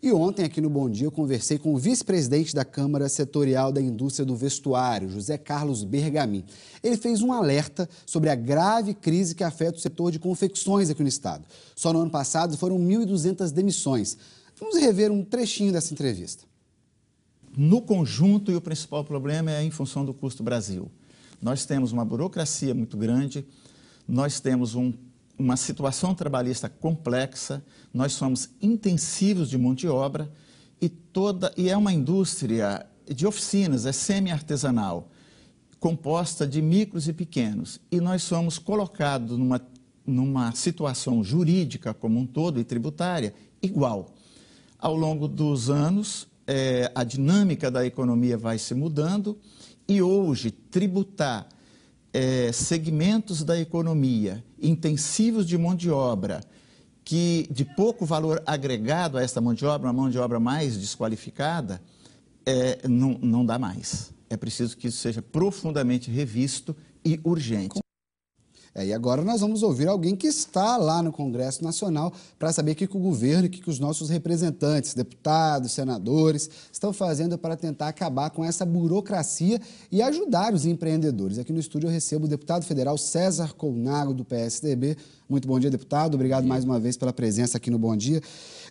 E ontem, aqui no Bom Dia, eu conversei com o vice-presidente da Câmara Setorial da Indústria do Vestuário, José Carlos Bergamin. Ele fez um alerta sobre a grave crise que afeta o setor de confecções aqui no estado. Só no ano passado foram 1.200 demissões. Vamos rever um trechinho dessa entrevista. No conjunto, e o principal problema é em função do custo Brasil. Nós temos uma burocracia muito grande, nós temos uma situação trabalhista complexa, nós somos intensivos de mão de obra e é uma indústria de oficinas, é semi-artesanal, composta de micros e pequenos. E nós somos colocados numa situação jurídica como um todo e tributária igual. Ao longo dos anos, a dinâmica da economia vai se mudando e hoje tributar segmentos da economia intensivos de mão de obra, que de pouco valor agregado a essa mão de obra, uma mão de obra mais desqualificada, não dá mais. É preciso que isso seja profundamente revisto e urgente. E agora nós vamos ouvir alguém que está lá no Congresso Nacional para saber o que o governo e o que os nossos representantes, deputados, senadores, estão fazendo para tentar acabar com essa burocracia e ajudar os empreendedores. Aqui no estúdio eu recebo o deputado federal César Colnago, do PSDB. Muito bom dia, deputado. Obrigado mais uma vez pela presença aqui no Bom Dia.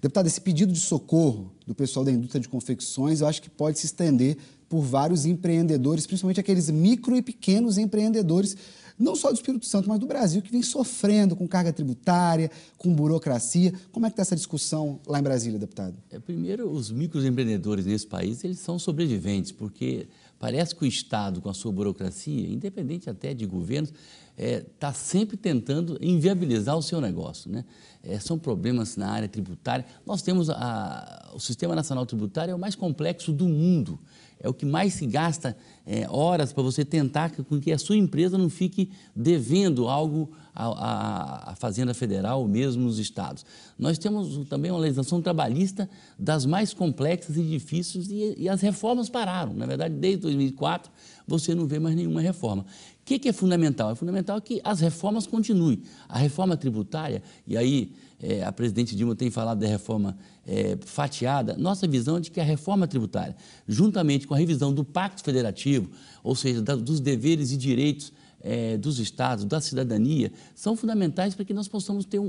Deputado, esse pedido de socorro do pessoal da indústria de confecções, eu acho que pode se estender por vários empreendedores, principalmente aqueles micro e pequenos empreendedores, não só do Espírito Santo, mas do Brasil, que vem sofrendo com carga tributária, com burocracia. Como é que está essa discussão lá em Brasília, deputado? Primeiro, os microempreendedores nesse país, eles são sobreviventes, porque parece que o Estado, com a sua burocracia, independente até de governos, está sempre tentando inviabilizar o seu negócio, né? São problemas na área tributária. Nós temos o Sistema Nacional Tributário é o mais complexo do mundo. É o que mais se gasta horas para você tentar com que a sua empresa não fique devendo algo à Fazenda Federal ou mesmo os estados. Nós temos também uma legislação trabalhista das mais complexas e difíceis e as reformas pararam. Na verdade, desde 2004, você não vê mais nenhuma reforma. O que é fundamental? É fundamental que as reformas continuem. A reforma tributária, e aí a presidente Dilma tem falado da reforma fatiada, nossa visão é de que a reforma tributária, juntamente com a revisão do Pacto Federativo, ou seja, dos deveres e direitos dos estados, da cidadania, são fundamentais para que nós possamos ter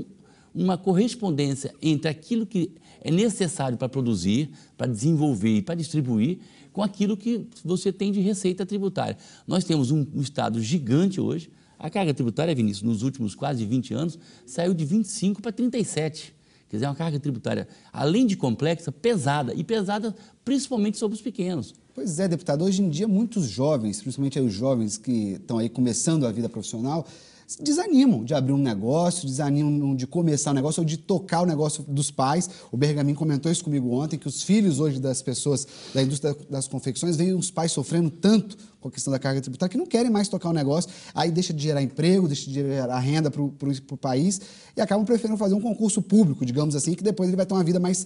uma correspondência entre aquilo que é necessário para produzir, para desenvolver e para distribuir, com aquilo que você tem de receita tributária. Nós temos um estado gigante hoje. A carga tributária, Vinícius, nos últimos quase 20 anos, saiu de 25 para 37. Quer dizer, é uma carga tributária, além de complexa, pesada, e pesada principalmente sobre os pequenos. Pois é, deputado, hoje em dia muitos jovens, principalmente aí os jovens que estão aí começando a vida profissional, desanimam de abrir um negócio, desanimam de começar o negócio ou de tocar o negócio dos pais. O Bergamin comentou isso comigo ontem, que os filhos hoje das pessoas da indústria das confecções veem os pais sofrendo tanto com a questão da carga tributária que não querem mais tocar o negócio, aí deixa de gerar emprego, deixa de gerar renda para o país e acabam preferindo fazer um concurso público, digamos assim, que depois ele vai ter uma vida mais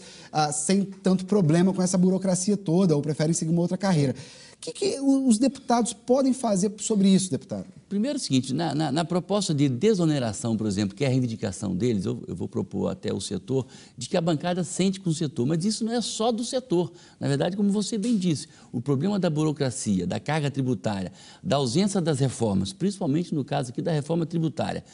sem tanto problema com essa burocracia toda ou preferem seguir uma outra carreira. O que os deputados podem fazer sobre isso, deputado? Primeiro é o seguinte, na proposta de desoneração, por exemplo, que é a reivindicação deles, eu vou propor até o setor, de que a bancada sente com o setor, mas isso não é só do setor. Na verdade, como você bem disse, o problema da burocracia, da carga tributária, da ausência das reformas, principalmente no caso aqui da reforma tributária,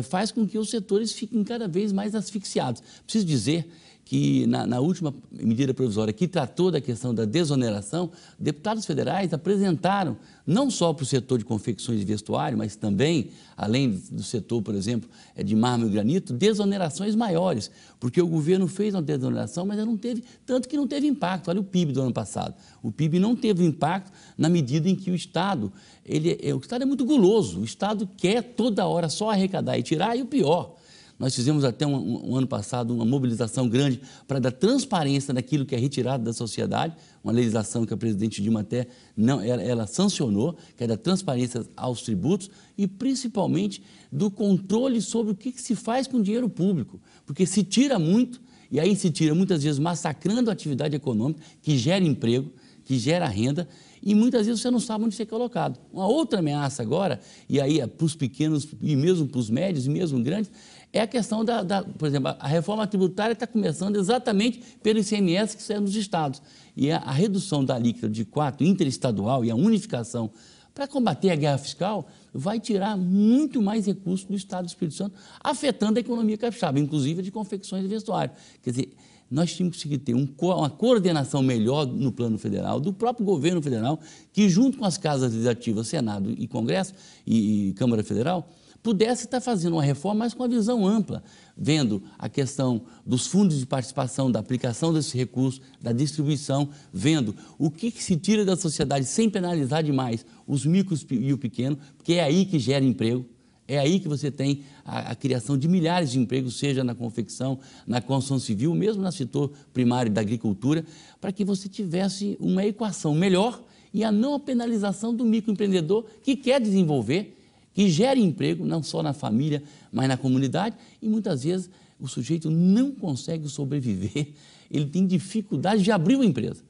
faz com que os setores fiquem cada vez mais asfixiados. Preciso dizer que na última medida provisória que tratou da questão da desoneração, deputados federais apresentaram, não só para o setor de confecções e vestuário, mas também, além do setor, por exemplo, de mármore e granito, desonerações maiores, porque o governo fez uma desoneração, mas não teve, tanto que não teve impacto. Olha o PIB do ano passado. O PIB não teve impacto na medida em que o Estado é muito guloso, o Estado quer toda hora só arrecadar e tirar, e o pior, nós fizemos até um ano passado uma mobilização grande para dar transparência naquilo que é retirado da sociedade, uma legislação que a presidente Dilma até ela sancionou, que é da transparência aos tributos e principalmente do controle sobre o que se faz com o dinheiro público, porque se tira muito e aí se tira muitas vezes massacrando a atividade econômica que gera emprego, que gera renda e muitas vezes você não sabe onde ser colocado. Uma outra ameaça agora, e aí para os pequenos e mesmo para os médios e mesmo grandes, é a questão por exemplo, a reforma tributária está começando exatamente pelo ICMS que sai nos estados. E a redução da alíquota de 4 interestadual e a unificação para combater a guerra fiscal vai tirar muito mais recursos do Estado do Espírito Santo, afetando a economia capixaba, inclusive de confecções e vestuário. Quer dizer, nós tínhamos que ter uma coordenação melhor no plano federal, do próprio governo federal, que junto com as casas legislativas, Senado e Congresso e Câmara Federal, pudesse estar fazendo uma reforma, mas com uma visão ampla, vendo a questão dos fundos de participação, da aplicação desses recursos, da distribuição, vendo o que se tira da sociedade sem penalizar demais os micros e o pequeno, porque é aí que gera emprego. É aí que você tem a criação de milhares de empregos, seja na confecção, na construção civil, mesmo no setor primário da agricultura, para que você tivesse uma equação melhor e a não penalização do microempreendedor que quer desenvolver, que gere emprego, não só na família, mas na comunidade, e muitas vezes o sujeito não consegue sobreviver, ele tem dificuldade de abrir uma empresa.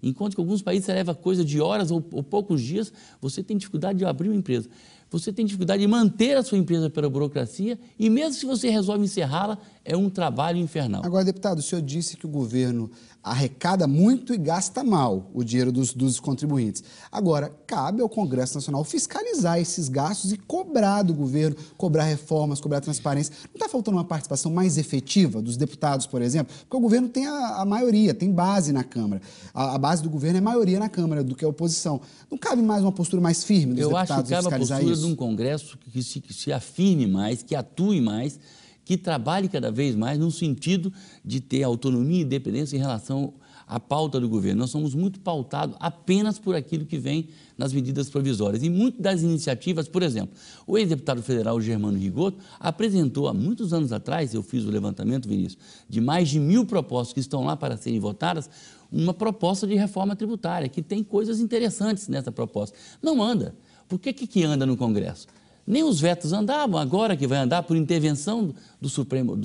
Enquanto que em alguns países você leva coisa de horas ou poucos dias, você tem dificuldade de abrir uma empresa. Você tem dificuldade de manter a sua empresa pela burocracia e mesmo se você resolve encerrá-la, é um trabalho infernal. Agora, deputado, o senhor disse que o governo arrecada muito e gasta mal o dinheiro dos contribuintes. Agora, cabe ao Congresso Nacional fiscalizar esses gastos e cobrar do governo, cobrar reformas, cobrar transparência. Não está faltando uma participação mais efetiva dos deputados, por exemplo? Porque o governo tem a maioria, tem base na Câmara. A base do governo é maioria na Câmara do que a oposição. Não cabe mais uma postura mais firme dos deputados fiscalizar isso? Eu acho que cabe a postura de um Congresso que se afirme mais, que atue mais, que trabalhe cada vez mais no sentido de ter autonomia e independência em relação à pauta do governo. Nós somos muito pautados apenas por aquilo que vem nas medidas provisórias. E muitas das iniciativas, por exemplo, o ex-deputado federal Germano Rigoto apresentou há muitos anos atrás, eu fiz o levantamento, Vinícius, de mais de 1000 propostas que estão lá para serem votadas, uma proposta de reforma tributária, que tem coisas interessantes nessa proposta. Não anda. Por que anda no Congresso? Nem os vetos andavam, agora que vai andar por intervenção do Supremo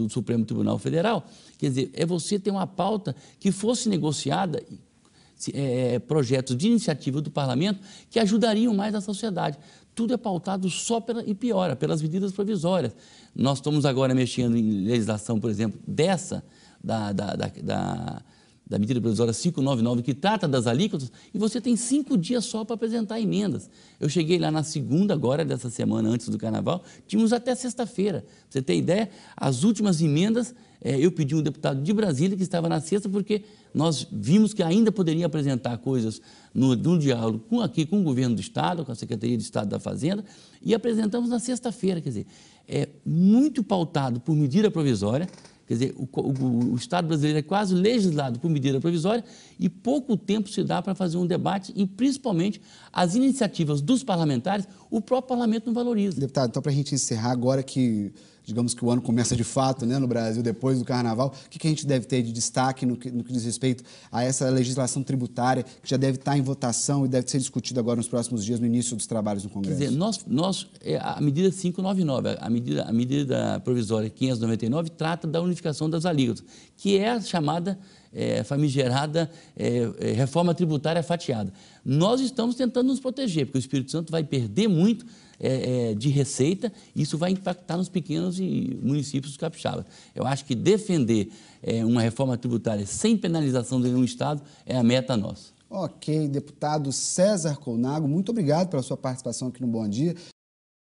Tribunal Federal. Quer dizer, é você ter uma pauta que fosse negociada, projetos de iniciativa do Parlamento que ajudariam mais a sociedade. Tudo é pautado só pelas medidas provisórias. Nós estamos agora mexendo em legislação, por exemplo, da medida provisória 599, que trata das alíquotas, e você tem 5 dias só para apresentar emendas. Eu cheguei lá na segunda, agora, dessa semana, antes do Carnaval, tínhamos até sexta-feira. Pra você ter ideia, as últimas emendas, eu pedi um deputado de Brasília que estava na sexta, porque nós vimos que ainda poderia apresentar coisas no diálogo aqui com o governo do Estado, com a Secretaria de Estado da Fazenda, e apresentamos na sexta-feira. Quer dizer, é muito pautado por medida provisória. Quer dizer, o Estado brasileiro é quase legislado por medida provisória e pouco tempo se dá para fazer um debate e, principalmente, as iniciativas dos parlamentares, o próprio parlamento não valoriza. Deputado, então, para a gente encerrar, agora que, digamos que o ano começa de fato, né, no Brasil, depois do Carnaval, o que a gente deve ter de destaque no que diz respeito a essa legislação tributária que já deve estar em votação e deve ser discutida agora nos próximos dias, no início dos trabalhos no Congresso? Quer dizer, a medida 599, a medida provisória 599, trata da unificação das alíquotas, que é a chamada famigerada reforma tributária fatiada. Nós estamos tentando nos proteger, porque o Espírito Santo vai perder muito de receita, e isso vai impactar nos pequenos municípios capixabas. Eu acho que defender uma reforma tributária sem penalização de nenhum Estado é a meta nossa. Ok, deputado César Colnago, muito obrigado pela sua participação aqui no Bom Dia.